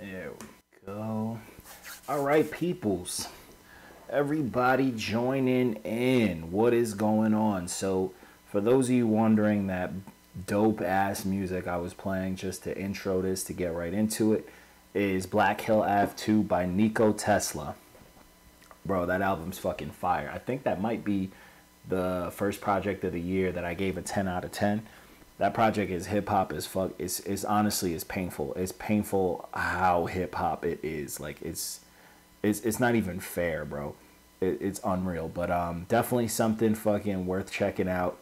There we go. All right, peoples. Everybody joining in. What is going on? So, for those of you wondering, that dope ass music I was playing just to intro this, to get right into it, is Black Hill Ave 2 by Nico Tesla. Bro, that album's fucking fire. I think that might be the first project of the year that I gave a 10 out of 10. That project is hip hop as fuck. It's honestly, it's painful. It's painful how hip hop it is. Like it's not even fair, bro. It's unreal. But definitely something fucking worth checking out.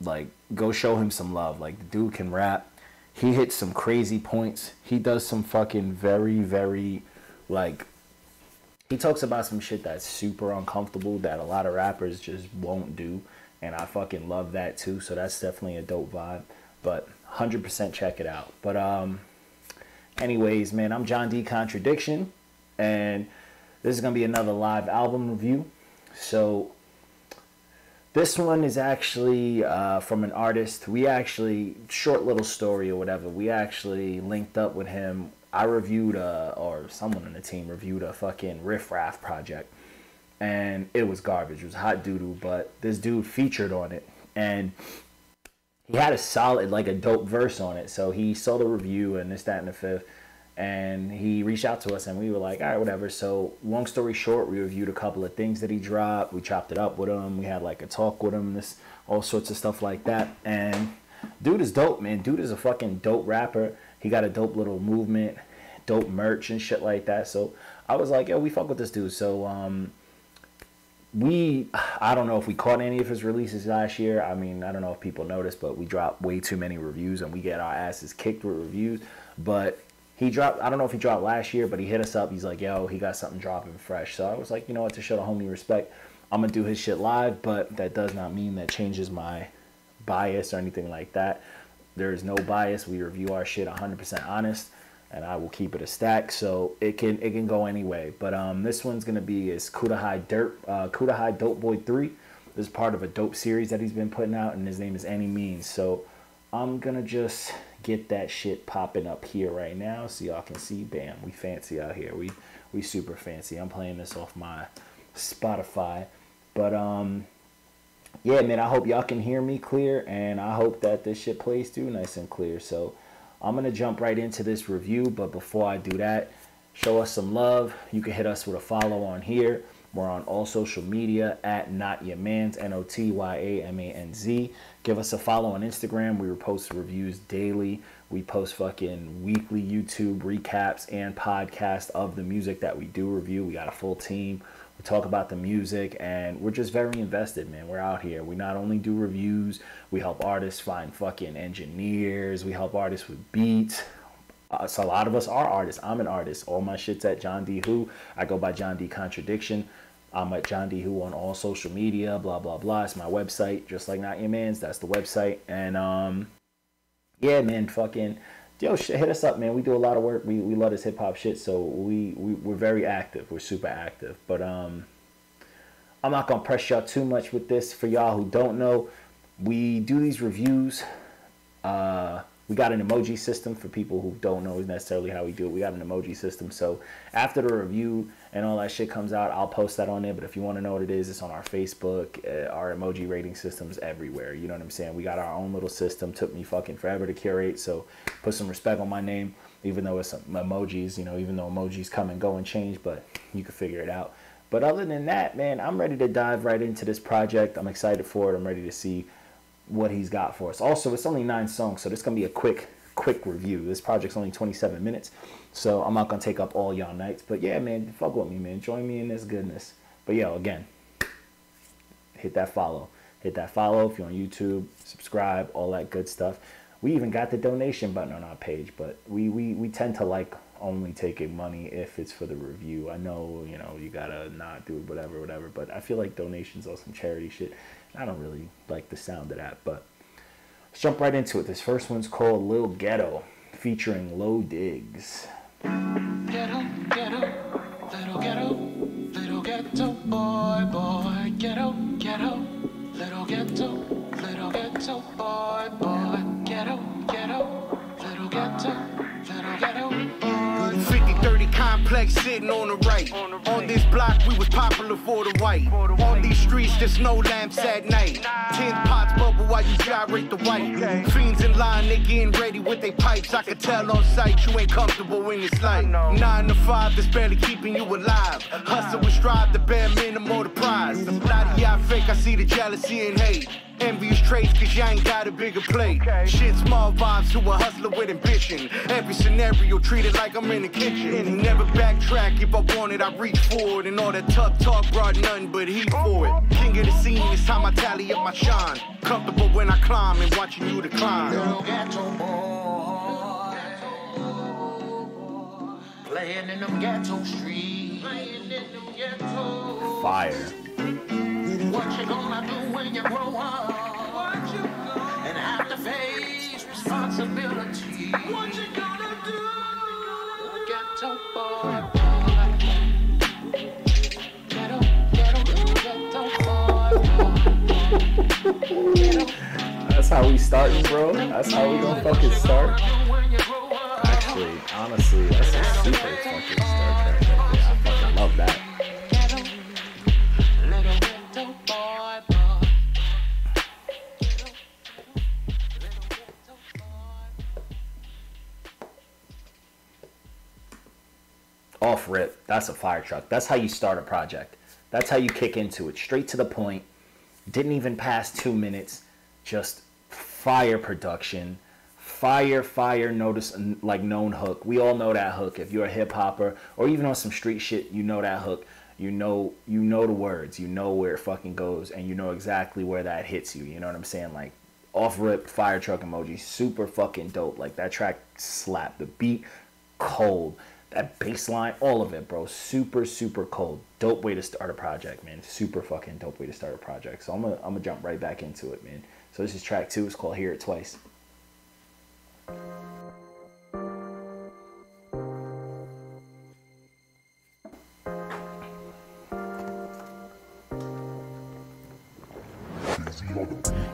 Like, go show him some love. Like, the dude can rap. He hits some crazy points. He does some fucking very, very, like, he talks about some shit that's super uncomfortable that a lot of rappers just won't do. And I fucking love that too. So that's definitely a dope vibe. But 100% check it out. But anyways, man, I'm John D. Contradiction. And this is going to be another live album review. So this one is actually from an artist. We actually, short little story or whatever, we actually linked up with him. I reviewed, or someone on the team reviewed a fucking Riff Raff project. And it was garbage. It was hot doo-doo, but this dude featured on it. And he had a solid, like a dope verse on it. So he saw the review and this, that, and the fifth. And he reached out to us and we were like, all right, whatever. So long story short, we reviewed a couple of things that he dropped. We chopped it up with him. We had like a talk with him, this, all sorts of stuff like that. And dude is dope, man. Dude is a fucking dope rapper. He got a dope little movement, dope merch and shit like that. So I was like, yo, we fuck with this dude. So, I don't know if we caught any of his releases last year. I mean, I don't know if people noticed, but we dropped way too many reviews and we get our asses kicked with reviews. But he dropped, I don't know if he dropped last year, but he hit us up. He's like, yo, he got something dropping fresh. So I was like, you know what, to show the homie respect, I'm going to do his shit live. But that does not mean that changes my bias or anything like that. There is no bias. We review our shit 100% honest. And I will keep it a stack, so it can go anyway. But this one's gonna be Cudahy Dopeboy 3. This is part of a dope series that he's been putting out, and his name is Annimeanz. So I'm gonna just get that shit popping up here right now, so y'all can see. Bam, we fancy out here. We super fancy. I'm playing this off my Spotify, but yeah, man. I hope y'all can hear me clear, and I hope that this shit plays too nice and clear. So I'm going to jump right into this review, but before I do that, show us some love. You can hit us with a follow on here. We're on all social media at Annimeanz, N-O-T-Y-A-M-A-N-Z. Give us a follow on Instagram. We post reviews daily. We post fucking weekly YouTube recaps and podcasts of the music that we do review. We got a full team. We talk about the music, and we're just very invested, man. We're out here. We not only do reviews, we help artists find fucking engineers. We help artists with beats. So a lot of us are artists. I'm an artist. All my shit's at John D. Who. I go by John D. Contradiction. I'm at John D. Who on all social media, blah, blah, blah. It's my website, just like Annimeanz. That's the website. And, yeah, man, fucking, yo, shit, hit us up, man. We do a lot of work. We love this hip-hop shit, so we're very active. We're super active. But I'm not going to press y'all too much with this. For y'all who don't know, we do these reviews. We got an emoji system for people who don't know necessarily how we do it. We got an emoji system. So after the review and all that shit comes out, I'll post that on there. But if you want to know what it is, it's on our Facebook. Our emoji rating system's everywhere. You know what I'm saying? We got our own little system. Took me fucking forever to curate. So put some respect on my name, even though it's some emojis, you know, even though emojis come and go and change, but you can figure it out. But other than that, man, I'm ready to dive right into this project. I'm excited for it. I'm ready to see what he's got for us. Also, it's only 9 songs, so this is gonna be a quick review. This project's only 27 minutes, so I'm not gonna take up all y'all nights. But yeah, man, fuck with me, man. Join me in this goodness. But yo, again, hit that follow. Hit that follow if you're on YouTube. Subscribe, all that good stuff. We even got the donation button on our page, but we tend to like only taking money if it's for the review. I know, you know, you gotta not do whatever, but I feel like donations or some charity shit, I don't really like the sound of that. But let's jump right into it. This first one's called Lil Ghetto, featuring Low Diggs. Ghetto, ghetto, little ghetto, little ghetto boy, boy, ghetto, ghetto, little ghetto boy, boy, ghetto, ghetto, little ghetto boy. like sitting on the right. On this block, we was popular for the white. On these streets, there's no lamps at night. 10 pots bubble while you gyrate the white. Fiends in line, they getting ready with their pipes. I could tell on sight you ain't comfortable in this life. 9 to 5, that's barely keeping you alive. Hustle and strive, the bare minimum, the prize. A lot of y'all fake, I see the jealousy and hate. Envious traits, cause y'all ain't got a bigger plate. Shit, small vibes to a hustler with ambition. Every scenario treated like I'm in the kitchen. Never backtrack, if I want it, I reach for it. And all that tough talk brought nothing but heat for it. King of the scene, it's time I tally up my shine. Comfortable when I climb and watching you decline. Little ghetto boy, playing in them ghetto streets. Fire. What you gonna do when you grow up? What you gonna and have to face responsibility? What you gonna do? Ghetto boy, ghetto, ghetto, ghetto boy. That's how we starting, bro. That's how we gonna fucking start. Actually, honestly, that's a super fucking start track right there. I fucking love that. Off rip, that's a fire truck. That's how you start a project. That's how you kick into it. Straight to the point. Didn't even pass 2 minutes. Just fire production. Fire notice, like known hook. We all know that hook. If you're a hip hopper or even on some street shit, you know that hook. You know the words. You know where it fucking goes, and you know exactly where that hits you. You know what I'm saying? Like off rip, fire truck emoji, super fucking dope. Like that track slapped. The beat cold. That bass line, all of it, bro. Super cold. Dope way to start a project, man. Super fucking dope way to start a project. So I'm gonna jump right back into it, man. So this is track 2. It's called Hear It Twice.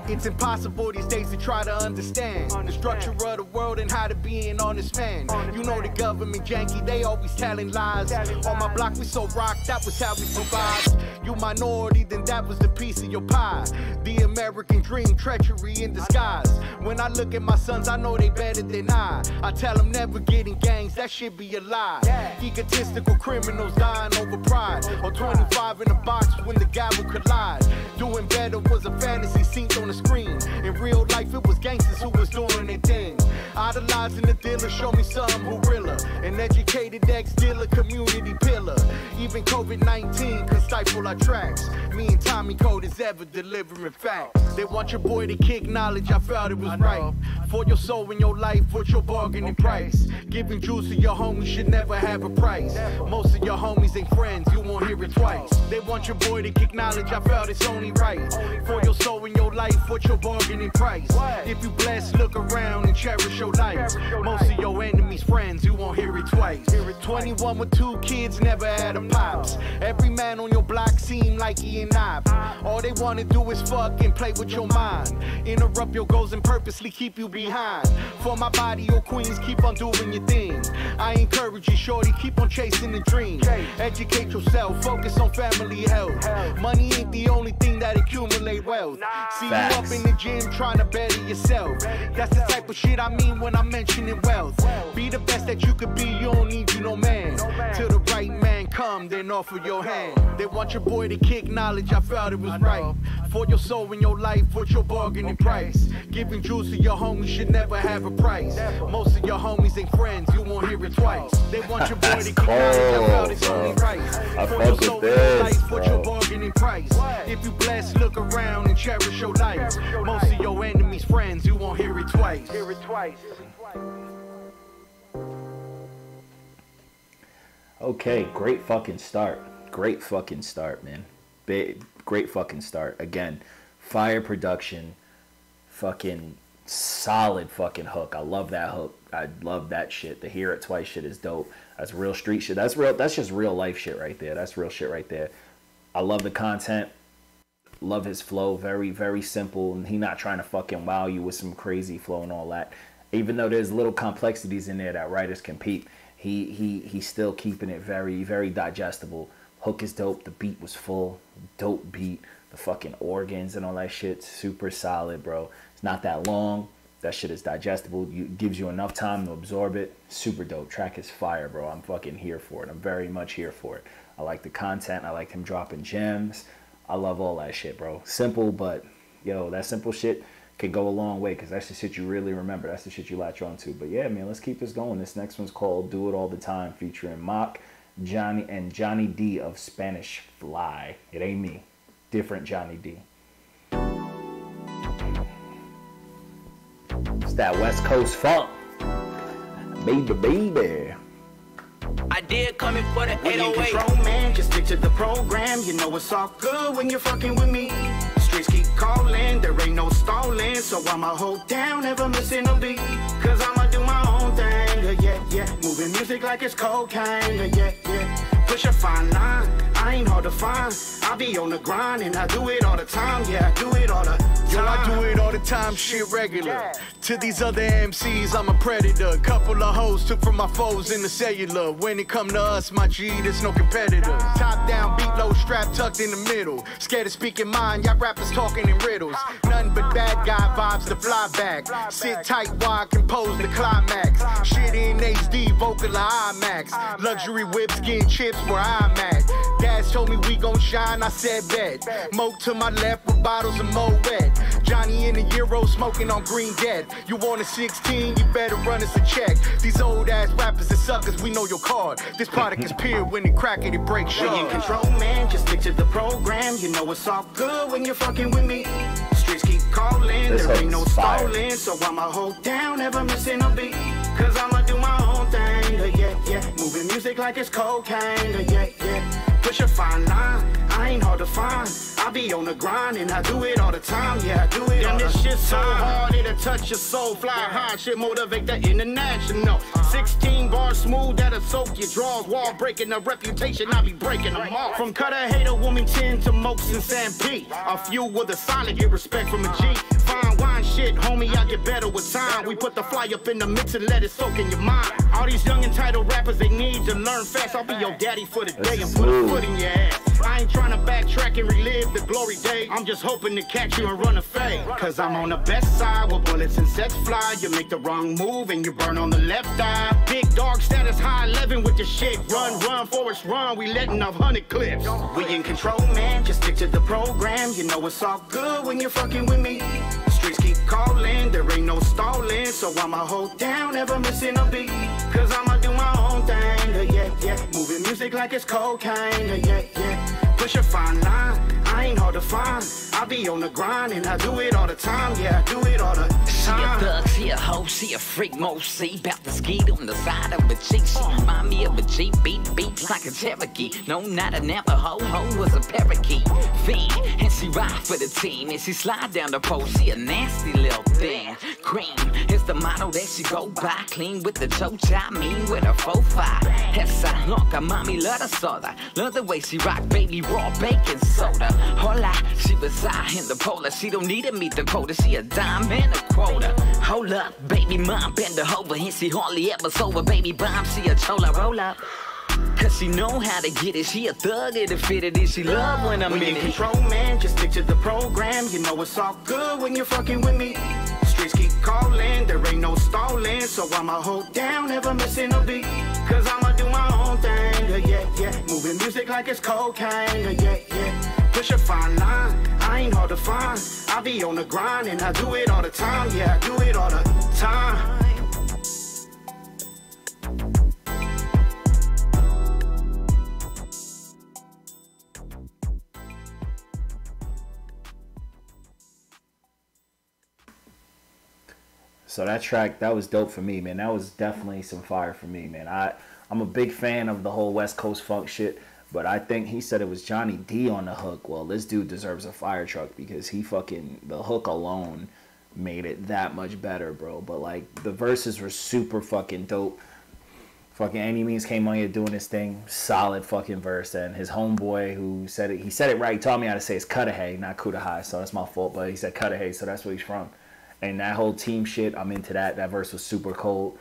It's impossible these days to try to understand the structure of the world and how to be an honest man. You know the government janky, they always telling lies. On my block we so rocked, that was how we survived. You minority, then that was the piece of your pie. The American dream, treachery in disguise. When I look at my sons, I know they better than I tell them never get in gangs, that shit be a lie. Egotistical criminals dying over pride. Or 25 in a box when the gavel collide. Doing better was a fantasy seen on the screen. In real life, it was gangsters who was doing their thing. Idolizing the dealer, show me something who realer. An educated ex-dealer, community pillar. Even COVID-19 could stifle our tracks. Me and Tommy Code is ever delivering facts. They want your boy to kick knowledge, I felt it was right. For your soul and your life, what's your bargaining price? Giving juice to your homies should never have a price. Most of your homies ain't friends, you won't hear it twice. They want your boy to kick knowledge, I felt it's only right. For your soul and your life, what's your bargaining price? If you blessed, look around and cherish your life. Most of your enemies friends, you won't hear it twice. 21 with 2 kids, never had a pops. Every man on your block seem like he and I. All they wanna do is fuck and play with your mind. Interrupt your goals and purposely keep you behind. For my body, your queens, keep on doing your thing. I encourage you, shorty, keep on chasing the dream. Educate yourself, focus on family health. Money ain't the only thing that accumulate wealth. See you up in the gym trying to better yourself. That's the type of shit I mean when I'm mentioning wealth. Be the best that you could be, you don't need you no man. Till the right man come, then offer your hand. They want your boy to kick knowledge, I felt it was right. For your soul and your life, what's your bargaining price? Giving juice to your homies should never have a price. Most of your homies ain't friends, you won't hear it twice. They want your boy to kick knowledge, I felt it's only right. For your soul and your life, what's your bargaining price? If you blessed, look around and cherish your life. Most of your enemies friends, you won't hear it twice. Okay, great fucking start. Great fucking start, man. Great fucking start. Again, fire production, fucking solid fucking hook. I love that hook. I love that shit. The Hear It Twice shit is dope. That's real street shit. That's real. That's just real life shit right there. That's real shit right there. I love the content. Love his flow. Very, very simple. And he not trying to fucking wow you with some crazy flow and all that. Even though there's little complexities in there that writers can peep, he's still keeping it very, very digestible. Hook is dope. The beat was full. Dope beat. The fucking organs and all that shit, super solid, bro. It's not that long. That shit is digestible. Gives you enough time to absorb it. Super dope. Track is fire, bro. I'm fucking here for it. I'm very much here for it. I like the content. I like him dropping gems. I love all that shit, bro. Simple, but, yo, that simple shit can go a long way because that's the shit you really remember. That's the shit you latch on to. But, yeah, man, let's keep this going. This next one's called Do It All the Time, featuring Mock, Johnny D of Spanish Fly. It ain't me. Different Johnny D. It's that West Coast funk. Baby. I did come in for the When you 808. control, man, just stick to the program. You know it's all good when you're fucking with me. Streets keep calling, there ain't no stalling. So I'ma hold down, never missing a beat. Cause I'ma do my own thing, yeah. Moving music like it's cocaine, yeah. Push a fine line, I ain't hard to find. I be on the grind and I do it all the time, yeah, I do it all the time. Yo, I do it all the time, shit regular. To these other MCs, I'm a predator. Couple of hoes took from my foes in the cellular. When it come to us, my G, there's no competitor. Top down, beat low, strap tucked in the middle. Scared of speaking mine, y'all rappers talking in riddles. Nothing but bad guy vibes to fly back. Sit tight while I compose the climax. Shit in HD, vocal or IMAX. Luxury whips, getting chips where I'm at. Dads told me we gon' shine, I said bet. Moke to my left with bottles of Moet. Johnny in the Euro smoking on Green Dead. You want a 16, you better run us a check. These old ass rappers and suckers, we know your card. This product is pure, when it crack it, it breaks When you shards. control, man, just stick to the program. You know it's all good when you're fucking with me. Streets keep calling, This there ain't hook no is fire. stalling. So I'ma hold down, never missing a beat. Cause I'ma do my own thing, yeah. Moving music like it's cocaine, yeah. Push a fine line, I ain't hard to find. I be on the grind and I do it all the time, yeah, I do it all the time. This shit so hard, it'll touch your soul. Fly high, shit motivate the international. 16 bars smooth, that'll soak your drawers. Wall breaking the reputation, I be breaking them all. From Cudahy to Wilmington to Mokes and San Pete. A few with a solid, get respect from a G. Fine wine shit, homie, I get better with time. We put the fly up in the mix and let it soak in your mind. All these young entitled rappers, they need to learn fast. I'll be your daddy for the day and put a foot in your ass. I ain't trying to backtrack and relive the glory days. I'm just hoping to catch you and run a fade. Cause I'm on the best side where bullets and sets fly. You make the wrong move and you burn on the left eye. Big dog status high 11 with the shit. Run, Forrest, run. We letting off 100 clips. We in control, man. Just stick to the program. You know it's all good when you're fucking with me. Streets keep calling, there ain't no stalling. So I'ma hold down, never missing a beat. Cause I'ma do my own thing, yeah. Moving music like it's cocaine, yeah. Push a fine line, I ain't hard to find. I be on the grind and I do it all the time, yeah, I do it all the She a time. thug, she a hoe, she a freak, see. Bout to skeet on the side of a cheek. She remind me of a Jeep, beats like a Cherokee. No, not a Navajo, hoe was a parakeet. Fiend, and she ride for the team. And she slide down the pole, she a nasty little thing. Cream is the motto that she go by. Clean with the chocha, mean with a 4-5. Esa loca, mommy, love the soda. Love the way she rock, baby, raw baking soda. Hola, she reside in the polar. She don't need to meet the quota, she a dime and a quota. Hold up, baby mom, bend her over. And she hardly ever sober, baby bomb, she a chola. Roll up, cause she know how to get it. She a thug at the fit it, she love when I'm When in you it. control, man, just stick to the program. You know it's all good when you're fucking with me. Streets keep calling, there ain't no stalling. So I'ma hold down, never missing a beat. Cause I'ma do my own thing, yeah. Moving music like it's cocaine, yeah. Push a fine line, I ain't hard to find. I be on the grind and I do it all the time, yeah, I do it all the time. So that track, that was dope for me, man. That was definitely some fire for me, man. I'm a big fan of the whole West Coast funk shit, but I think he said it was Johnny D on the hook. Well, this dude deserves a fire truck because he fucking, the hook alone made it that much better, bro. But like the verses were super fucking dope. Fucking Annimeanz came on here doing his thing, solid fucking verse, and his homeboy who said it, he said it right. He taught me how to say it's Cudahy, not Cudahy, so that's my fault. But he said Cudahy, so that's where he's from. And that whole team shit, I'm into that. That verse was super cold.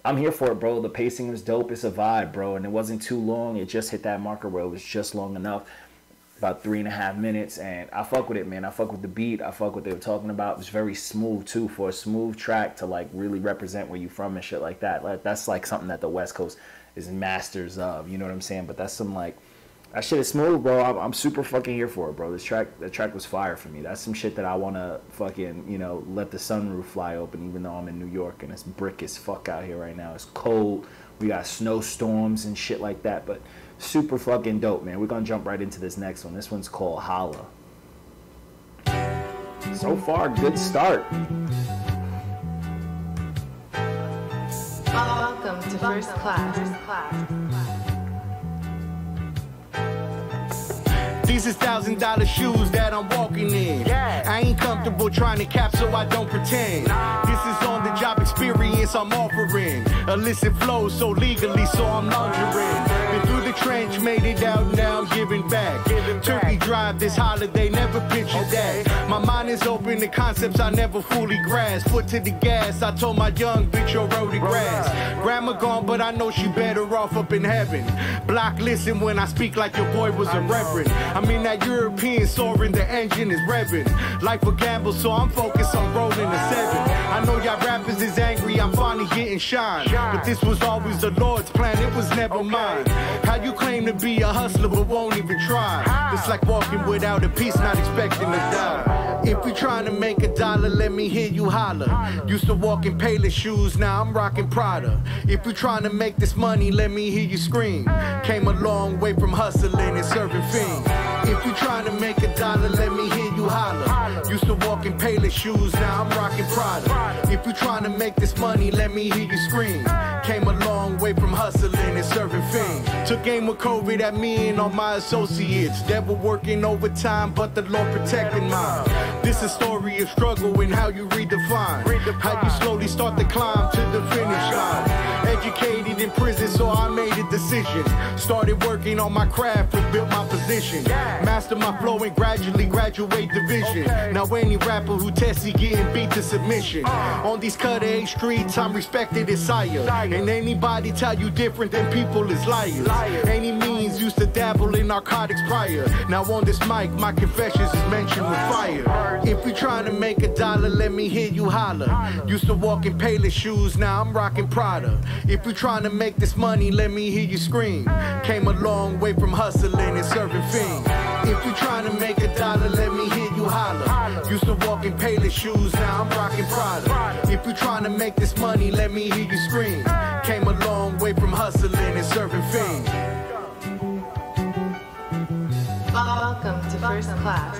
I'm here for it, bro. The pacing was dope. It's a vibe, bro. And it wasn't too long. It just hit that marker where it was just long enough. About 3.5 minutes. And I fuck with it, man. I fuck with the beat. I fuck what they were talking about. It was very smooth, too. For a smooth track to, like, really represent where you from and shit like that. Like, that's, like, something that the West Coast is masters of. You know what I'm saying? But that's some, like... That shit is smooth, bro. I'm super fucking here for it, bro. The track was fire for me. That's some shit that I want to fucking, you know, let the sunroof fly open even though I'm in New York and it's brick as fuck out here right now. It's cold. We got snowstorms and shit like that, but super fucking dope, man. We're going to jump right into this next one. This one's called Holla. So far, good start. Welcome to First Class. These is $1,000 shoes that I'm walking in. I ain't comfortable trying to cap, so I don't pretend. This is on the job experience I'm offering. Illicit flows so legally, so I'm laundering. Been through the trench, made it out, now I'm giving back. Turkey Drive this holiday, never pictured that. My mind is open to concepts I never fully grasp. Foot to the gas, I told my young bitch you're roadie grass. Grandma gone, but I know she better off up in heaven. Block listen when I speak like your boy was a reverend. I'm in that European soaring, the engine is revving. Life a gamble, so I'm focused on rolling a 7. I know y'all rappers is angry, I'm finally getting shine. But this was always the Lord's plan, it was never mine. How you claim to be a hustler but won't even try? It's like walking without a piece, not expecting to die. If you trying to make $1, let me hear you holler. Used to walk in Payless shoes, now I'm rocking Prada. If you trying to make this money, let me hear you scream. Came a long way from hustling and serving fiends. If you trying to make $1, let me hear you holler. Used to walk in Payless shoes, now I'm rocking Prada. If you trying to make this money, let me hear you scream. Came a long way from hustling and serving fiends. Took aim with COVID at me and all my associates. They were working overtime, but the Lord protected mine. This is a story of struggle and how you redefine. How you slowly start the climb to the finish line. Educated in prison, so I made a decision. Started working on my craft and built my position. Master my flow and gradually graduate division. Now any rapper who tests, he getting beat to submission. On these Cudahy streets, I'm respected as sire. And anybody tell you different than people is liars. Annimeanz used to dabble in narcotics prior. Now on this mic, my confessions is mentioned with fire. If you trying to make $1, let me hear you holler. Used to walk in Payless shoes, now I'm rocking Prada. If you trying to make this money, let me hear you scream. Came a long way from hustling and serving fiends. If you trying to make $1, let me hear you holler. Used to walk in Payless shoes, now I'm rocking Prada. If you trying to make this money, let me hear you scream. Came a long way from hustling and serving fiends. Welcome to First Class.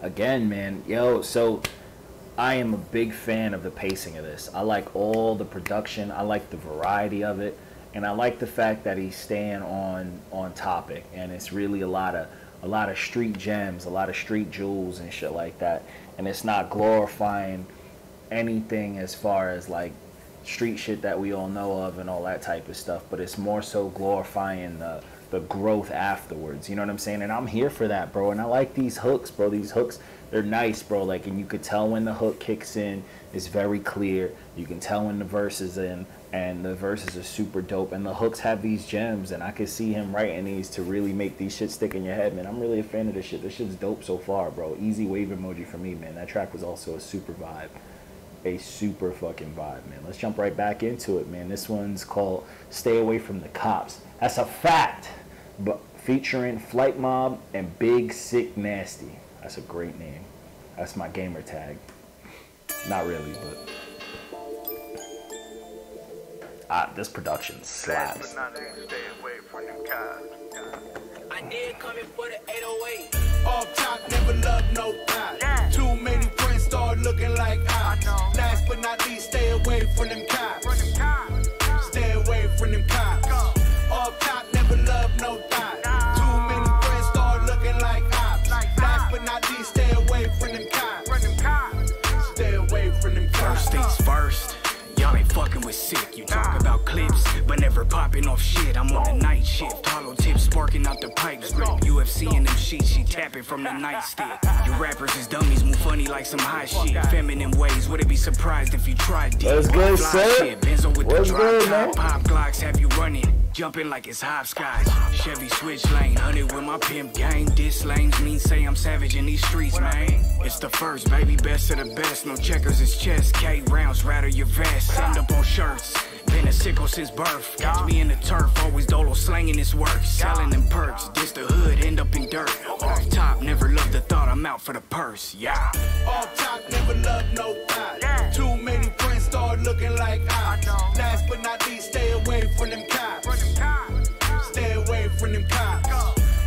Again, man, yo, so I am a big fan of the pacing of this. I like all the production. I like the variety of it. And I like the fact that he's staying on topic. And it's really a lot of street gems, a lot of street jewels and shit like that. And it's not glorifying anything as far as like street shit that we all know of and all that type of stuff. But it's more so glorifying the growth afterwards, you know what I'm saying? And I'm here for that, bro. And I like these hooks, bro. These hooks, they're nice, bro. Like, and you could tell when the hook kicks in, it's very clear. You can tell when the verse is in, and the verses are super dope. And the hooks have these gems, and I could see him writing these to really make these shit stick in your head, man. I'm really a fan of this shit. This shit's dope so far, bro. Easy wave emoji for me, man. That track was also a super vibe. A super fucking vibe, man. Let's jump right back into it, man. This one's called Stay Away from the Cops. That's a fact. But featuring Flight Mob and Big Sick Nasty. That's a great name. That's my gamer tag. Not really, but this production slaps. I did come in for the 808. Off top, never loved no thought. Too many friends start looking like ops. Last but not least, stay away from them cops. Stay away from them cops. Off top, never loved no thought. Too many friends start looking like ops. Last but not least, stay away from them cops. Stay away from them cops. First things first. Y'all ain't fucking with sick. You talk about clips, but never Bird popping off shit, I'm on the night shift. Hollow tips sparking out the pipes. Grip UFC in them sheets, she tapping from the nightstick. Your rappers is dummies, move funny like some high shit. Feminine ways, would it be surprised if you tried deep? What's good, sir? Benzo with What's the good, drop man? top, pop Glocks have you running. Jumping like it's hopscotch. Chevy switch lane, 100 with my pimp gang. Diss lanes mean say I'm savage in these streets, man. It's the first, baby, best of the best. No checkers, it's chess. K rounds, rattle your vest. End up on shirts. Been a sicko since birth. Catch me in the turf, always dolo slanging his work. Selling them perks, this the hood, end up in dirt. Off top, never loved the thought, I'm out for the purse, yeah. Off top, never loved no thought. Too many friends start looking like ops. Last but not least, stay away from them cops. Stay away from them cops.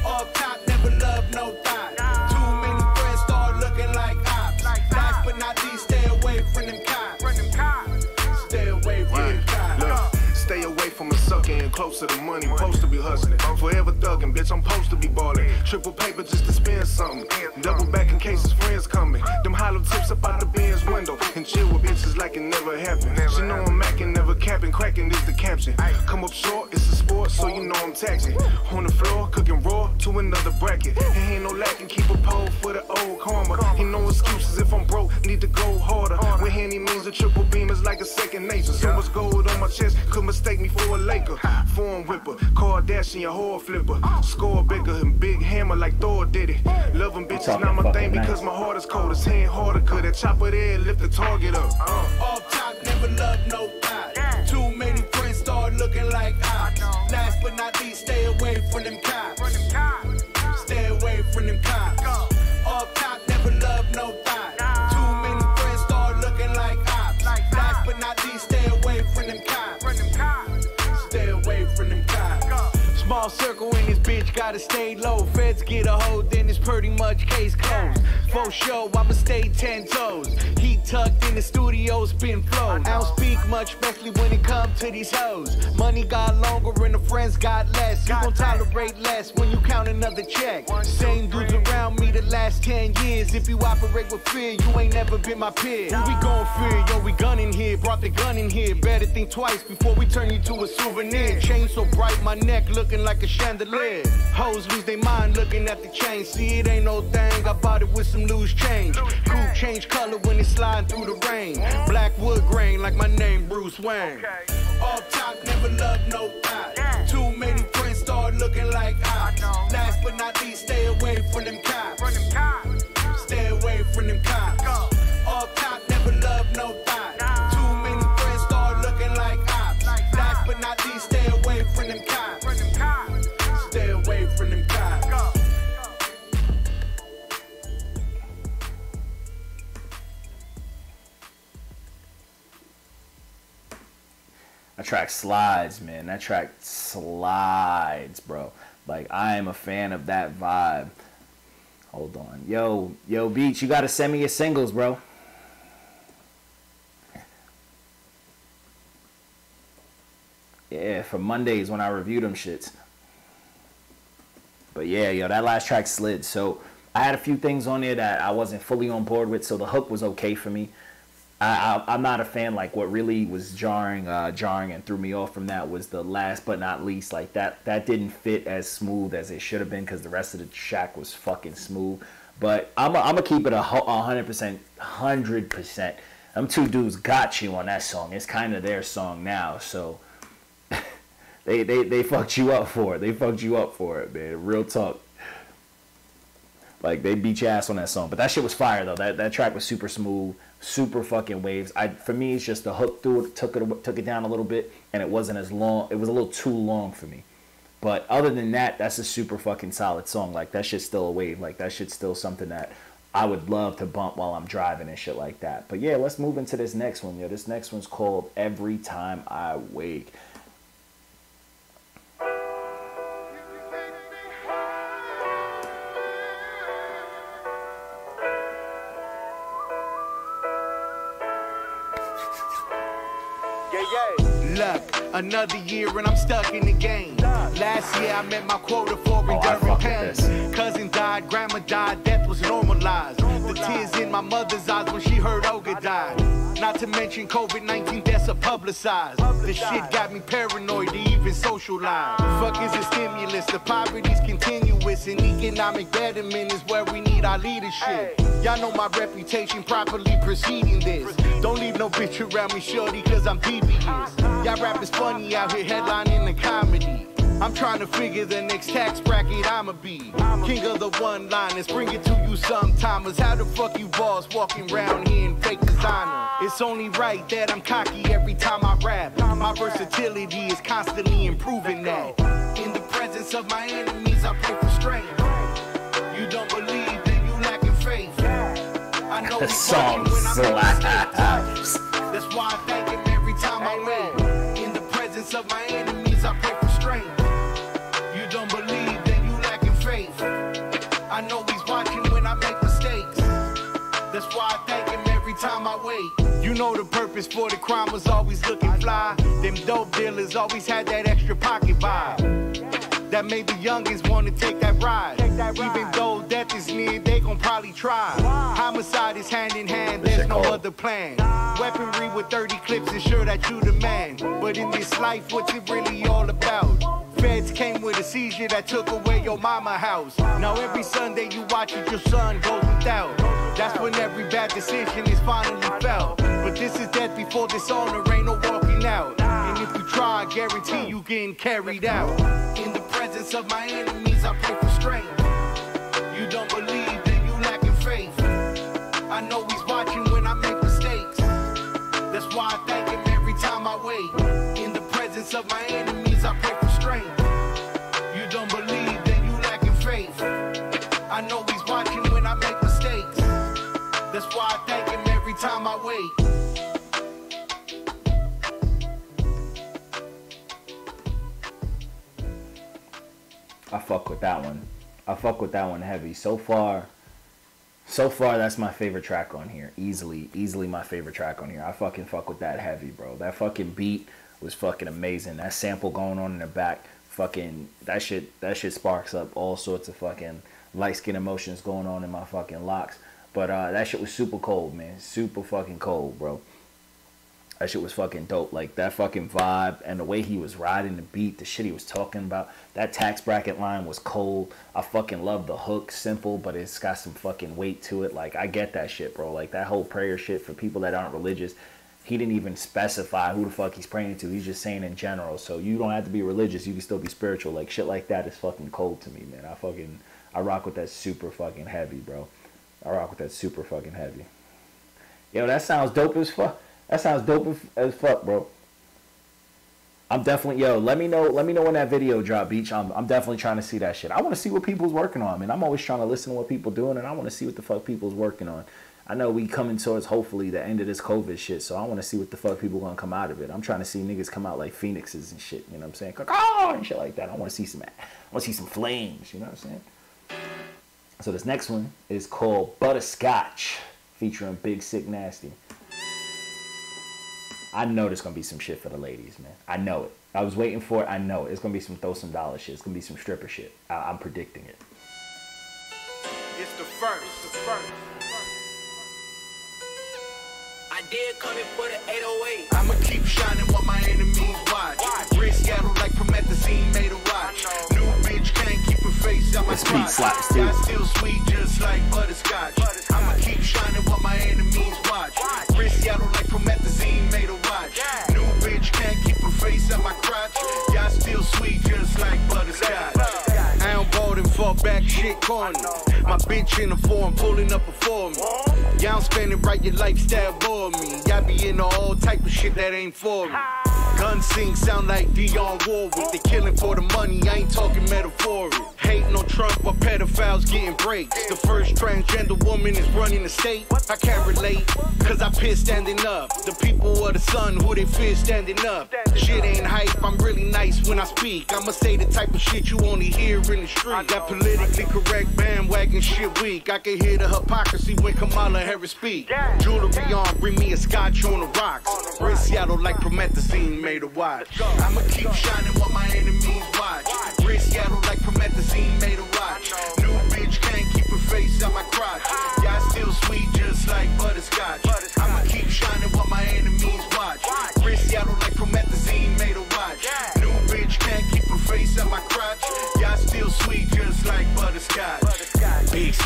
Off top, never loved no thought. Too many friends start looking like ops. Last but not least, stay away from them cops. Stay away from them cops. Look, stay away from a sucker and close to the money. Supposed to be hustling. Forever thugging, bitch, I'm supposed to be balling. Triple paper just to spend something. Double back in case his friends coming. Them hollow tips up out the Benz window. And chill with bitches like it never happened. She know I'm macking, never capping. Cracking is the caption. Come up short, it's a sport, so you know I'm taxing. On the floor, cooking raw to another bracket. And ain't no lacking, keep a pole for the old karma. Ain't no excuses if I'm broke, need to go harder. With Annimeanz, a triple beam is like a second nature. So much gold on my chest, could mistake me for a Laker. Form whipper, Kardashian, whore flipper. Score bigger and big hammer like Thor did it. Loving bitches not my thing because my heart is cold. It's hand harder, could that chopper there lift the target up. Off top, never loved no thought. Too many friends start looking like ops. Last but not least, stay away from them cops. Stay away from them cops. Off top, never loved no thought. Too many friends start looking like ops. Last but not least, stay away from them cops. Stay away from them cops. Small circle in this bitch, gotta stay low. Feds get a hold, then it's pretty much case closed. For sure, I'ma stay 10 toes. Heat tucked in the studio, spin flows. I don't speak much, especially when it comes to these hoes. Money got longer and the friends got less. You gon' tolerate less when you count another check. Same dudes around me the last 10 years. If you operate with fear, you ain't never been my peer. Who we gon' fear? Yo, we gunning here, brought the gun in here. Better think twice before we turn you to a souvenir. Chain so bright, my neck looking like a chandelier. Hoes lose their mind looking at the chain. See, it ain't no thing, I bought it with some loose change. Coupe change color when it's sliding through the rain. Black wood grain like my name Bruce Wayne. Off top, never loved no thought. Too many friends start looking like ops. Last but not least, stay away from them cops. Stay away from them cops. Off top, never loved no thought. Too many friends start looking like ops. Last but not least, stay away from them cops. Stay away from them cops. That track slides, man. That track slides, bro. Like, I am a fan of that vibe. Hold on. Yo, Beach, you gotta send me your singles, bro. Yeah, for Mondays when I review them shits. But yeah, yo, that last track slid. So I had a few things on there that I wasn't fully on board with, so the hook was okay for me. I'm not a fan. Like, what really was jarring and threw me off from that was the last but not least. Like, that didn't fit as smooth as it should have been, because the rest of the track was fucking smooth. But I'm gonna keep it 100%, 100%. Them two dudes got you on that song. It's kind of their song now, so they fucked you up for it. They fucked you up for it, man. Real talk. Like, they beat your ass on that song. But that shit was fire, though. That track was super smooth, super fucking waves. For me, it's just the hook through it, took it down a little bit, and it wasn't as long. It was a little too long for me. But other than that, that's a super fucking solid song. Like, that shit's still a wave. Like, that shit's still something that I would love to bump while I'm driving and shit like that. But yeah, let's move into this next one, yo. This next one's called Every Time I Wake. Look, another year and I'm stuck in the game. Last year I met my quota for enduring pain. Cousin died, grandma died, death was normalized. the tears in my mother's eyes when she heard Olga died. Not to mention COVID-19 deaths are publicized. The shit got me paranoid to even socialize. Fuck is a stimulus, the poverty's continuous, and economic betterment is where we need our leadership. Y'all know my reputation properly preceding this. Don't leave no bitch around me, shorty, cause I'm devious. Y'all rappers funny out here headlining the comedy. I'm trying to figure the next tax bracket I'ma be. King of the one-liners, bring it to you sometimers. How the fuck you boss walking around here in fake designer? It's only right that I'm cocky every time I rap. My versatility is constantly improving that. In the presence of my enemies, I pray for strength. You don't believe, then you lacking faith. I know The song slaps. That's why I thank him every time I win. In the presence of my enemies, I pray for strength. You don't believe, then you lacking faith. I know he's watching when I make mistakes. That's why I thank him every time I wait. You know the purpose for the crime was always looking fly. Them dope dealers always had that extra pocket vibe that made the youngins want to take that ride. Even though death is near, they gon' probably try. Homicide is hand in hand, there's no other plan. Weaponry with 30 clips ensure that you the man. But in this life, what's it really all about? Feds came with a seizure that took away your mama house. Now every Sunday you watch it, your son goes without. That's when every bad decision is finally felt. But this is death before dishonor, ain't no walking out. And if you try, I guarantee you getting carried out. In the presence of my enemies, I pray for strength. You don't believe, then you lacking faith. I know he's watching when I make mistakes. That's why I thank him every time I wait. In the presence of my enemies, I pray for strength. You don't believe, then you lacking faith. I know he's watching when I make mistakes. That's why I thank him every time I wait. I fuck with that one. I fuck with that one heavy. So far, that's my favorite track on here. Easily my favorite track on here. I fucking fuck with that heavy, bro. That fucking beat was fucking amazing. That sample going on in the back, fucking, that shit sparks up all sorts of fucking light skin emotions going on in my fucking locks. But that shit was super cold, man. Super fucking cold, bro. That shit was fucking dope. Like, that fucking vibe and the way he was riding the beat, the shit he was talking about. That tax bracket line was cold. I fucking love the hook. Simple, but it's got some fucking weight to it. Like, I get that shit, bro. Like, that whole prayer shit for people that aren't religious. He didn't even specify who the fuck he's praying to. He's just saying in general. So you don't have to be religious. You can still be spiritual. Like, shit like that is fucking cold to me, man. I rock with that super fucking heavy, bro. I rock with that super fucking heavy. Yo, that sounds dope as fuck. That sounds dope as fuck, bro. I'm definitely, yo, let me know when that video drop, Beach. I'm definitely trying to see that shit. I want to see what people's working on, man. I'm always trying to listen to what people doing, and I want to see what the fuck people's working on. I know we coming towards, hopefully, the end of this COVID shit, so I want to see what the fuck people gonna come out of it. I'm trying to see niggas come out like phoenixes and shit, you know what I'm saying? Oh, and shit like that. I want to see some flames, you know what I'm saying? So this next one is called Butterscotch, featuring Big Sick Nasty. I know there's going to be some shit for the ladies, man. I know it. I was waiting for it. I know it. It's going to be some throw some dollar shit. It's going to be some stripper shit. I'm predicting it. It's the first. I did come in for the 808. I'ma keep shining while my enemies watch. Wrist yellow like promethazine made a watch. New bitch can't keep her face out my spot. Got still sweet just like butterscotch. I'ma keep shining while my enemies watch. Wrist yellow like promethazine made a watch. New bitch can't keep her face out my crotch. Y'all still sweet just like butterscotch. I don't bold and fall back shit corny. My bitch in the form pulling up before me. Y'all spend it right, your lifestyle bore me. Y'all be into all type of shit that ain't for me. Gun sing sound like Dionne Warwick. They killing for the money, I ain't talking metaphoric. Hating on Trump or pedophiles getting breaks. The first transgender woman is running the state. I can't relate, cause I pissed standing up. The people of the sun who they fear standing up. Shit ain't hype, I'm really nice when I speak. I'ma say the type of shit you only hear in the street. That politically correct bandwagon shit weak. I can hear the hypocrisy when Kamala Harris speak. Jewelry on, bring me a scotch on the rocks. Wrist Seattle like promethazine made a watch. I'ma keep shining while my enemies watch. Wrist Seattle like promethazine made a watch. New bitch can't keep her face out my crotch. Y'all still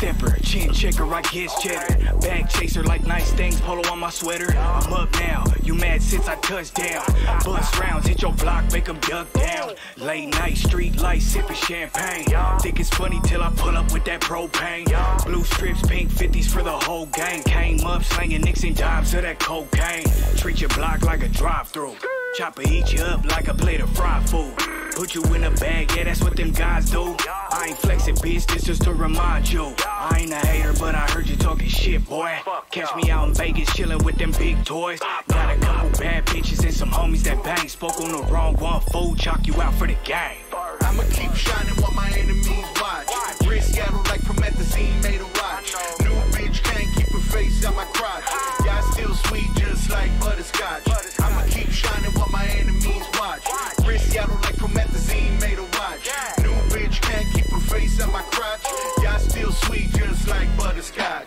stepper, chin checker, I guess cheddar. Bag chaser like nice things, polo on my sweater. I'm up now, you mad since I touched down. Bust rounds, hit your block, make them duck down. Late night, street lights, sipping champagne. Think it's funny till I pull up with that propane. Blue strips, pink 50s for the whole gang. Came up slinging nicks and dimes of that cocaine. Treat your block like a drive-thru. Chopper eat you up like a plate of fried food. Put you in a bag, yeah, that's what them guys do. I ain't flexing, bitch, this just to remind you. I ain't a hater, but I heard you talking shit, boy. Catch me out in Vegas, chillin' with them big toys. Got a couple bad bitches and some homies that bang. Spoke on the wrong one, fool, chalk you out for the game. I'ma keep shining while my enemies watch. Wrist yellow like promethazine made a watch. New bitch can't keep her face out my crotch. Y'all still sweet just like butterscotch. I'ma keep shining while my enemies watch. Wrist yellow like promethazine made a watch. New bitch can't keep her face out my crotch. Y'all still sweet just like butterscotch.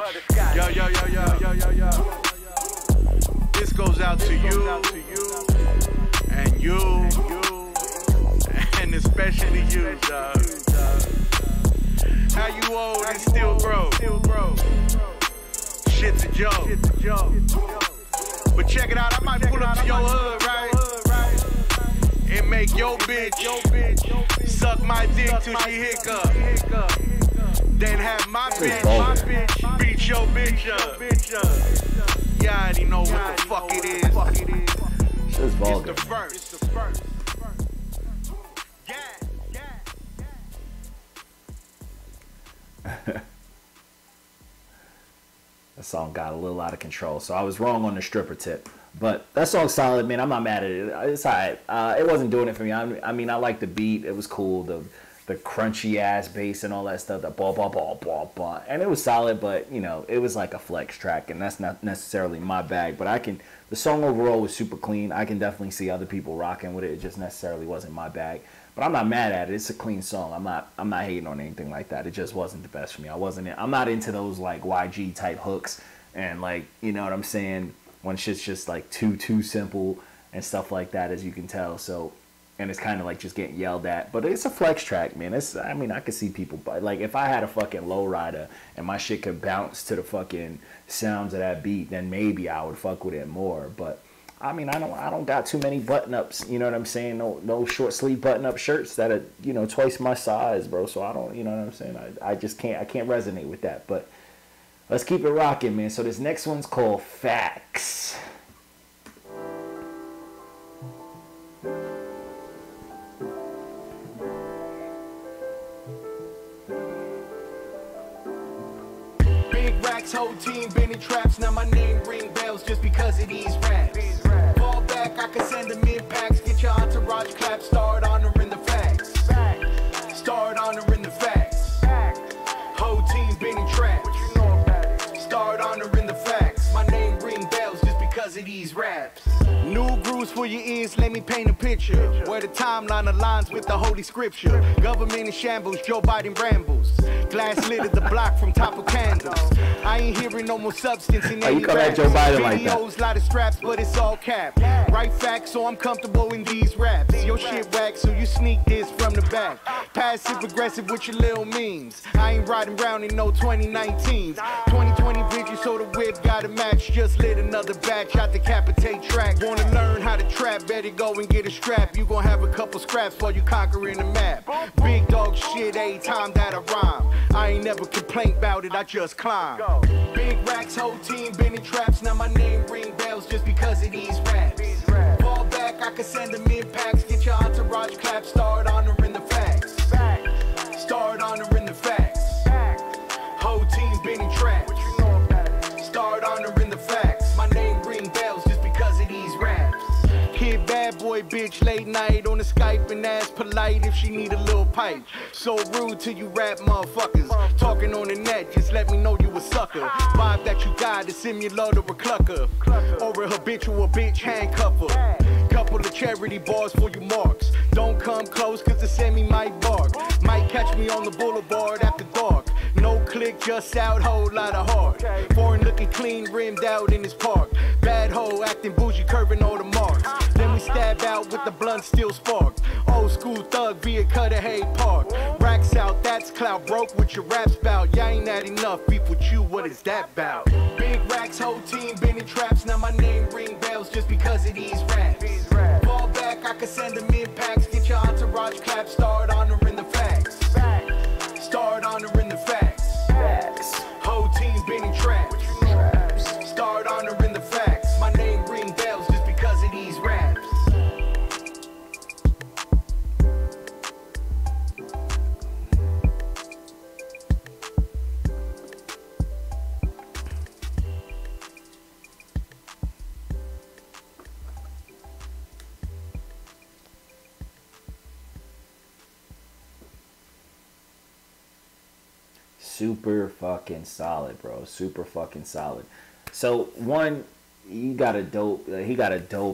Yo, yo, yo, yo, yo, yo, yo. This goes out to you and you. And especially you, dog. How you old and still grow? Shit's a joke. But check it out, I might pull up to your hood, right? And make your bitch suck my dick till she hiccup. Then have my bitch beat your bitch up. Y'all already know what the fuck it is. It's vulgar. It's the first. That song got a little out of control, so I was wrong on the stripper tip. But that song's solid, man. I'm not mad at it. It's alright. It wasn't doing it for me. I mean, I like the beat. It was cool. The crunchy ass bass and all that stuff. The blah blah blah blah blah. And it was solid, but you know, it was like a flex track, and that's not necessarily my bag. But the song overall was super clean. I can definitely see other people rocking with it. It just necessarily wasn't my bag. But I'm not mad at it. It's a clean song. I'm not hating on anything like that. It just wasn't the best for me. I'm not into those like YG type hooks and like, you know what I'm saying, when shit's just like too simple and stuff like that, as you can tell. So, and it's kind of like just getting yelled at. But it's a flex track, man. I mean, I could see people, but like if I had a fucking lowrider and my shit could bounce to the fucking sounds of that beat, then maybe I would fuck with it more. But I mean, I don't got too many button-ups, you know what I'm saying? No short sleeve button-up shirts that are, you know, twice my size, bro. So I don't, you know what I'm saying? I just can't resonate with that. But let's keep it rocking, man. So this next one's called Facts. Big racks, whole team been in traps. Now my name ring bells just because of these raps. Fall back, I can send them in packs. Get your entourage clap, start honoring the facts. Start honoring the facts. Whole team been in traps. Start honoring the facts. My name ring bells just because of these raps. New grooves for your ears, let me paint a picture where the timeline aligns with the holy scripture. Government in shambles, Joe Biden rambles. Glass lit at the block from top of candles. I ain't hearing no more substance in any raps. Joe Biden like that? Videos, lot of straps, but it's all cap. Right facts, so I'm comfortable in these raps. Your shit whack, so you sneak this from the back. Passive aggressive with your little memes. I ain't riding around in no 2019s. 2020 vision, so the whip got a match. Just lit another batch out the Capitate track. Wanna learn how to trap, better go and get a strap. You gon' have a couple scraps while you conquering the map. Big dog shit every time that I rhyme. I ain't never complain about it, I just climb. Big racks, whole team been in traps. Now my name ring bells just because of these raps. Fall back, I can send them in packs. Get your entourage clap, start honoring the facts. Start honoring the facts. Whole team been in traps. Start honoring the facts. My name ring bells just because of these raps. Kid bad boy bitch late night on the Skype and ask polite if she need a little pipe. So rude to you rap motherfuckers. Talking on the net, just let me know you a sucker. Vibe that you got is similar to a clucker. Or a habitual bitch handcuffer. Couple of charity bars for you marks. Don't come close cause the semi might bark. Might catch me on the boulevard after dark. No click, just out, whole lot of heart. Foreign looking clean, rimmed out in this park. Bad hoe acting bougie, curving all the marks. Then we stab out with the blunt still sparked. Old school thug via Cudahy Park. Racks out, that's clout. Broke with your rap spout. Yeah, ain't that enough? Beef with you, what is that about? Big racks, whole team been in traps. Now my name ring bells just because of these raps. Fall back, I can send them in packs. Get your entourage clap, start honoring the facts. Start honoring the facts. Whole team been in traps. Start honoring the facts. My name ring bells just because of these raps. Super fucking solid, bro. Super fucking solid. So one, he got a dope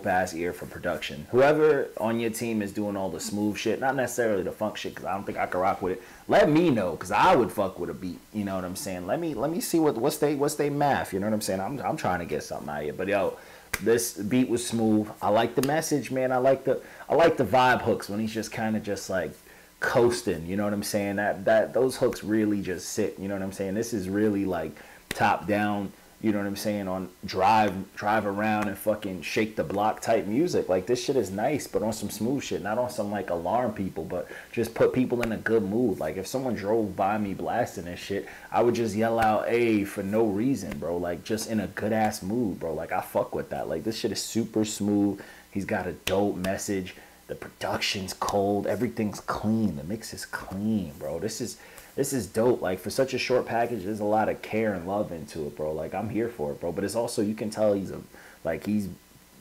ass ear for production. Whoever on your team is doing all the smooth shit, not necessarily the funk shit, because I don't think I can rock with it. Let me know, because I would fuck with a beat. You know what I'm saying? Let me see what's they math. You know what I'm saying? I'm trying to get something out of here. But yo, this beat was smooth. I like the message, man. I like the vibe hooks when he's just kind of just like coasting, you know what I'm saying? That those hooks really just sit, you know what I'm saying? This is really like top down, you know what I'm saying, on drive around and fucking shake the block type music. Like, this shit is nice, but on some smooth shit, not on some like alarm people, but just put people in a good mood. Like, if someone drove by me blasting this shit, I would just yell out "Ay" for no reason, bro. Like, just in a good ass mood, bro. Like, I fuck with that. Like, this shit is super smooth. He's got a dope message. The production's cold. Everything's clean. The mix is clean, bro. This is dope. Like, for such a short package, there's a lot of care and love into it, bro. Like, I'm here for it, bro. But it's also, you can tell he's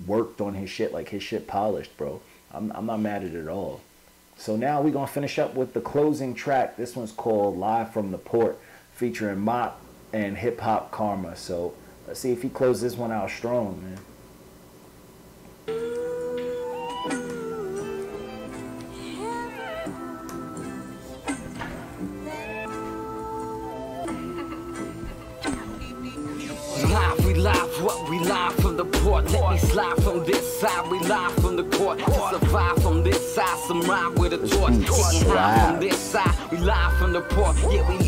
worked on his shit, like his shit polished, bro. I'm not mad at it at all. So now we're gonna finish up with the closing track. This one's called "Live from the Port," featuring Mop and Hip Hop Karma. So let's see if he closes this one out strong, man. We live from the port. Let me slide from this side. We live from the court. To survive from this side, some ride with a torch. Getting high from this side. We live from the port. Yeah, we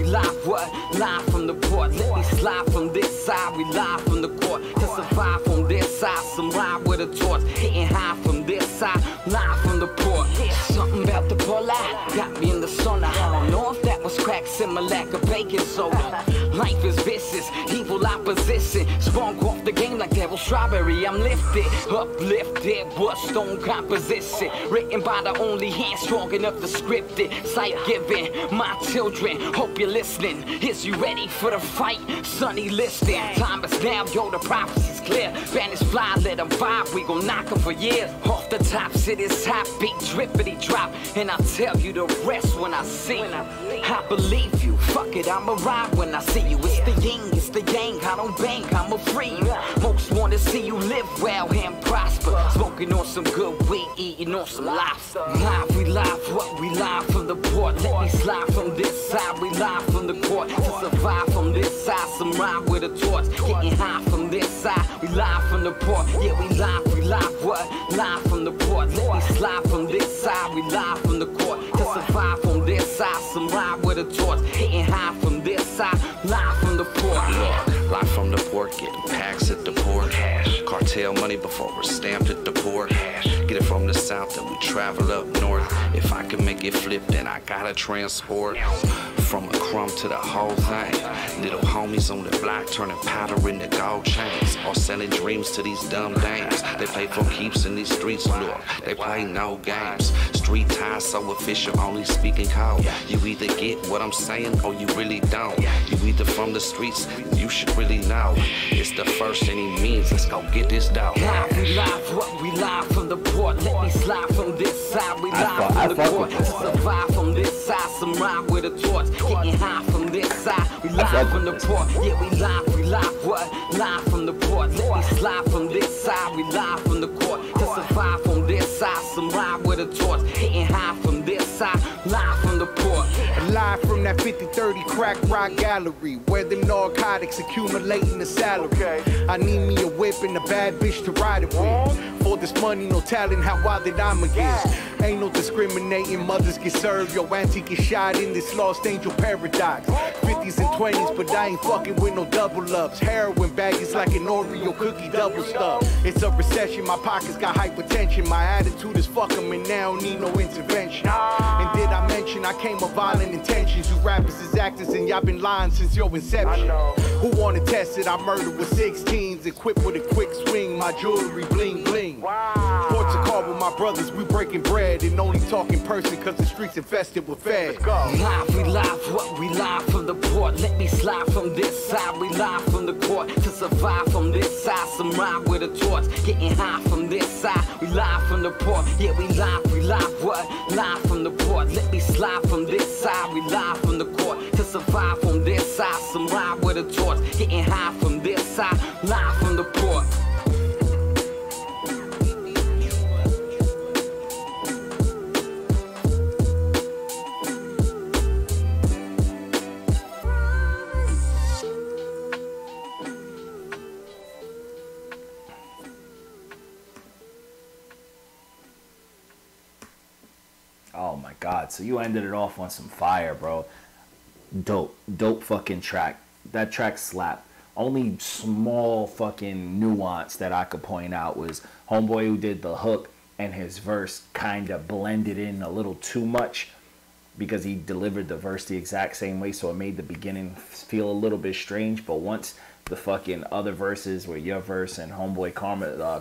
live what? Live from the port. Let me slide from this side. We live from the court. To survive from this side, some ride with a torch. Getting high from this side. Live from the port. Something about the polar got me in the sauna. I don't know if that was crack, Similac, or baking soda. Life is vicious, evil opposition. Sprung off the game like devil strawberry. I'm lifted, uplifted, what stone composition. Written by the only hand strong enough to script it. Sight giving, my children, hope you're listening. Is you ready for the fight? Sonny listing. Time is now, yo, the prophecy's clear. Banish fly, let them vibe, we gon' knock them for years. Off the top, shit is hot, beat drippity drop. And I'll tell you the rest when I see you. I believe you, fuck it, I'ma ride when I see you. It's the yin, it's the yang, I don't bang, I'ma free you. Most wanna see you live well and prosper. Smoking on some good weed, eating on some lobster. Live, we live, what we live from the port. Let me slide from this side, we live from the court. To survive from this side, some ride with a torch. Getting high from this side, we live from the port. Yeah, we live what? Live from the port. Let me slide from this side, we live from the court. To survive from this side, some ride with a torch. Hitting high from this side, live from the port. Look, live from the port, getting packs at the port. Cartel money before we're stamped at the port. Get it from the south and we travel up north. If I can make it flip, then I gotta transport. From a crumb to the whole thing. Little homies on the block turning powder into gold chains. Or selling dreams to these dumb dames. They play for keeps in these streets, look. They play no games. Street ties so official, only speaking code. You either get what I'm saying or you really don't. You either from the streets, you should really know. It's the first Annimeanz, let's go get this dough. Live, we live, what we live from the port. Let me slide from this side, we live from the court. To survive from this side, some ride with a torch. Getting high from this side, we live from the port. Yeah, we live what? Live from the port. Let me slide from this side, we live from the court. To survive from this side, some ride with a torch. Hitting high from this side, live from the port. Live from that 53rd dirty crack rock gallery, where them narcotics accumulating the salary. I need me a whip and a bad bitch to ride it with. For this money, no talent, how wild did I'ma get? Ain't no discriminating, mothers get served. Your auntie get shot in this lost angel paradox. 50s and 20s, but I ain't fucking with no double ups. Heroin baggies like an Oreo cookie double stuff. It's a recession, my pockets got hypertension. My attitude is fuck 'em and now need no intervention. And did I mention I came with violent intentions? You rappers is actors and y'all been lying since your inception. Who wanna test it? I murdered with 16s, equipped with a quick swing, my jewelry bling bling. Sports a car with my brothers, we breaking bread and only talk in person cause the streets infested with feds. Live, we live, what we live from the port. Let me slide from this side, we live from the court. To survive from this side, some ride with a torch. Getting high from this side, we live from the port. Yeah, we live, what? Live from the port. Let me slide from this side, we live from the court. To survive from this side, some ride with a torch. Getting high from this side, live from the port. Oh my god, so you ended it off on some fire, bro. Dope fucking track. That track slapped. Only small fucking nuance that I could point out was homeboy who did the hook and his verse kind of blended in a little too much because he delivered the verse the exact same way, so it made the beginning feel a little bit strange. But once the fucking other verses where your verse and homeboy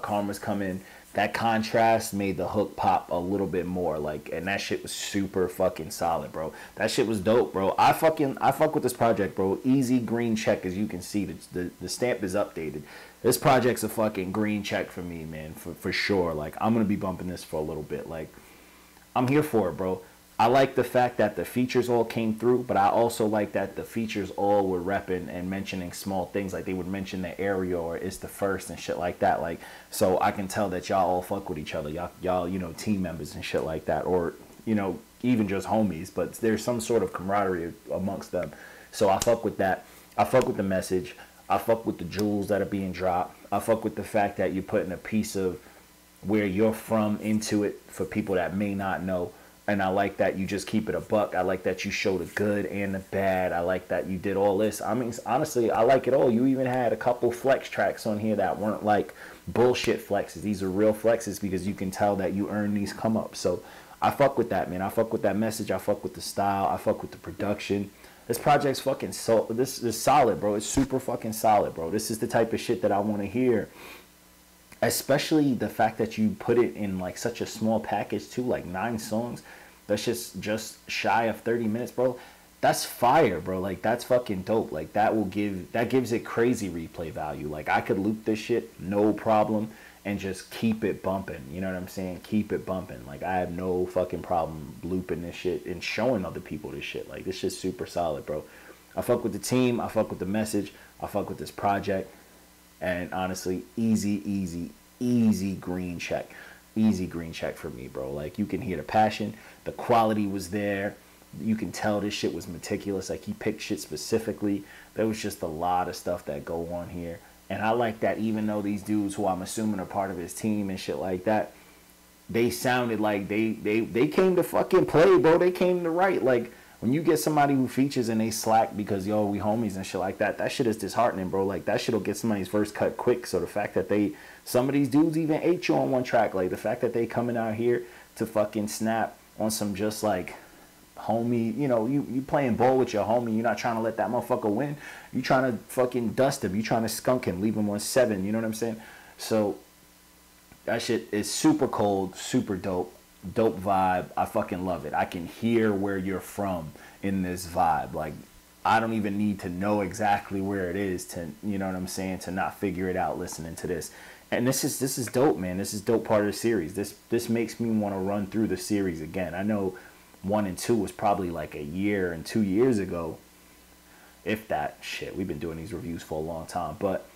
Karma's come in, that contrast made the hook pop a little bit more, like, and that shit was super fucking solid, bro. That shit was dope, bro. I fuck with this project, bro. Easy green check, as you can see. The stamp is updated. This project's a fucking green check for me, man, for sure. Like, I'm gonna be bumping this for a little bit. Like, I'm here for it, bro. I like the fact that the features all came through, but I also like that the features all were repping and mentioning small things. Like, they would mention the area or it's the first and shit like that. Like, so I can tell that y'all all fuck with each other. Y'all, you know, team members and shit like that. Or, you know, even just homies. But there's some sort of camaraderie amongst them. So I fuck with that. I fuck with the message. I fuck with the jewels that are being dropped. I fuck with the fact that you're putting a piece of where you're from into it for people that may not know. And I like that you just keep it a buck. I like that you show the good and the bad. I like that you did all this. I mean, honestly, I like it all. You even had a couple flex tracks on here that weren't like bullshit flexes. These are real flexes because you can tell that you earn these come up. So I fuck with that, man. I fuck with that message. I fuck with the style. I fuck with the production. This project's fucking this is solid, bro. It's super fucking solid, bro. This is the type of shit that I want to hear. Especially the fact that you put it in like such a small package too, like 9 songs. That's just shy of 30 minutes, bro. That's fire, bro. Like, that's fucking dope. Like, that gives it crazy replay value. Like, I could loop this shit, no problem, and just keep it bumping. You know what I'm saying? Keep it bumping. Like, I have no fucking problem looping this shit and showing other people this shit. Like, this shit's super solid, bro. I fuck with the team. I fuck with the message. I fuck with this project. And honestly, easy green check. Easy green check for me, bro. Like, you can hear the passion. The quality was there. You can tell this shit was meticulous. Like, he picked shit specifically. There was just a lot of stuff that go on here. And I like that even though these dudes who I'm assuming are part of his team and shit like that, they sounded like they came to fucking play, bro. They came to write. Like, when you get somebody who features and they slack because, yo, we homies and shit like that, that shit is disheartening, bro. Like, that shit'll get somebody's verse cut quick. So the fact that some of these dudes even ate you on one track, like, the fact that they coming out here to fucking snap on some just, like, homie, you know, you playing ball with your homie, you're not trying to let that motherfucker win. You trying to fucking dust him. You trying to skunk him, leave him on 7, you know what I'm saying? So, that shit is super cold, super dope. Dope vibe. I fucking love it. I can hear where you're from in this vibe. Like, I don't even need to know exactly where it is to, you know what I'm saying, to not figure it out listening to this. And this is dope, man. This is dope part of the series. This makes me want to run through the series again. I know 1 and 2 was probably like a year and 2 years ago, if that. Shit, we've been doing these reviews for a long time, but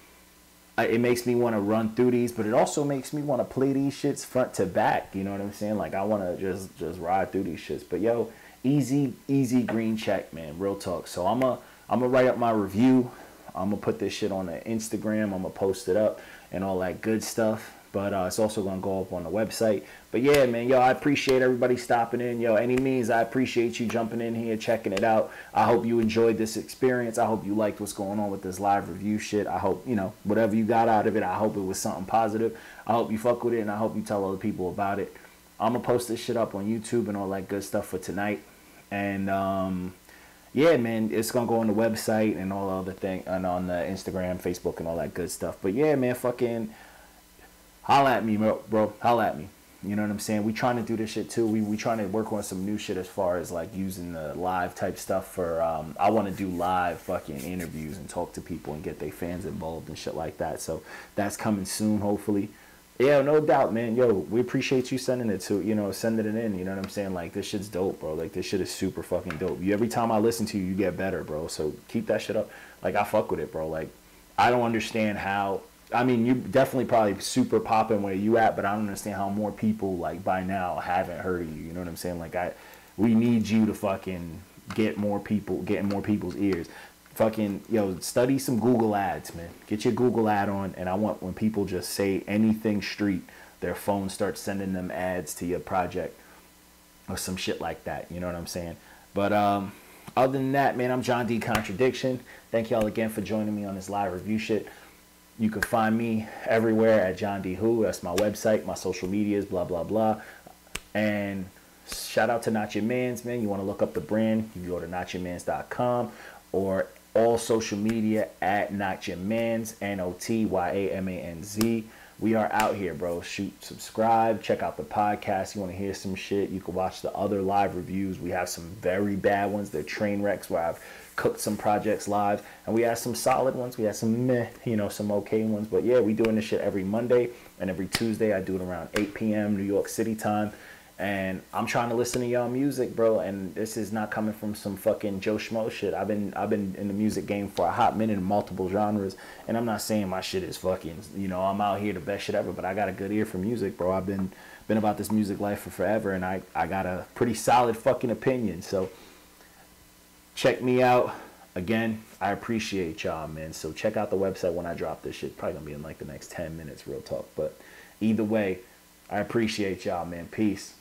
it makes me want to run through these, but it also makes me want to play these shits front to back. You know what I'm saying? Like, I want to just ride through these shits. But yo, easy green check, man. Real talk. So I'm gonna write up my review. I'm gonna put this shit on the Instagram. I'm gonna post it up and all that good stuff. But it's also gonna go up on the website. But yeah, man, yo, I appreciate everybody stopping in. Yo, Annimeanz, I appreciate you jumping in here, checking it out. I hope you enjoyed this experience. I hope you liked what's going on with this live review shit. I hope, you know, whatever you got out of it, I hope it was something positive. I hope you fuck with it, and I hope you tell other people about it. I'm gonna post this shit up on YouTube and all that good stuff for tonight. And yeah, man, it's gonna go on the website and all the other thing, and on the Instagram, Facebook, and all that good stuff. But yeah, man, fucking holla at me, bro. Holla at me. You know what I'm saying? We trying to do this shit too. We trying to work on some new shit as far as like using the live type stuff for. I want to do live fucking interviews and talk to people and get their fans involved and shit like that. So that's coming soon, hopefully. Yeah, no doubt, man. Yo, we appreciate you sending it to, you know, sending it in. You know what I'm saying? Like, this shit's dope, bro. Like, this shit is super fucking dope. Every time I listen to you, you get better, bro. So keep that shit up. Like, I fuck with it, bro. Like, I don't understand how. I mean, you definitely probably super popping where you at, but I don't understand how more people, like, by now haven't heard of you. You know what I'm saying? Like, we need you to fucking get more people, get in more people's ears. Fucking, yo, study some Google ads, man. Get your Google ad on, and I want when people just say anything street, their phone starts sending them ads to your project or some shit like that. You know what I'm saying? But other than that, man, I'm John D. Contradiction. Thank y'all again for joining me on this live review shit. You can find me everywhere at John D. Who. That's my website, my social medias, blah, blah, blah. And shout out to Annimeanz, man. You want to look up the brand, you can go to Annimeanz.com or all social media at Annimeanz, Notyamanz. We are out here, bro. Shoot, subscribe, check out the podcast. You want to hear some shit, you can watch the other live reviews. We have some very bad ones. They're train wrecks where I've cooked some projects live, and we have some solid ones. We have some meh, you know, some okay ones. But yeah, we doing this shit every Monday and every Tuesday. I do it around 8 p.m. New York City time. And I'm trying to listen to y'all music, bro. And this is not coming from some fucking Joe Schmo shit. I've been in the music game for a hot minute in multiple genres. And I'm not saying my shit is fucking, you know, I'm out here the best shit ever, but I got a good ear for music, bro. I've been about this music life for forever, and I got a pretty solid fucking opinion. So check me out. Again, I appreciate y'all, man. So check out the website when I drop this shit. Probably gonna be in like the next 10 minutes, real talk. But either way, I appreciate y'all, man. Peace.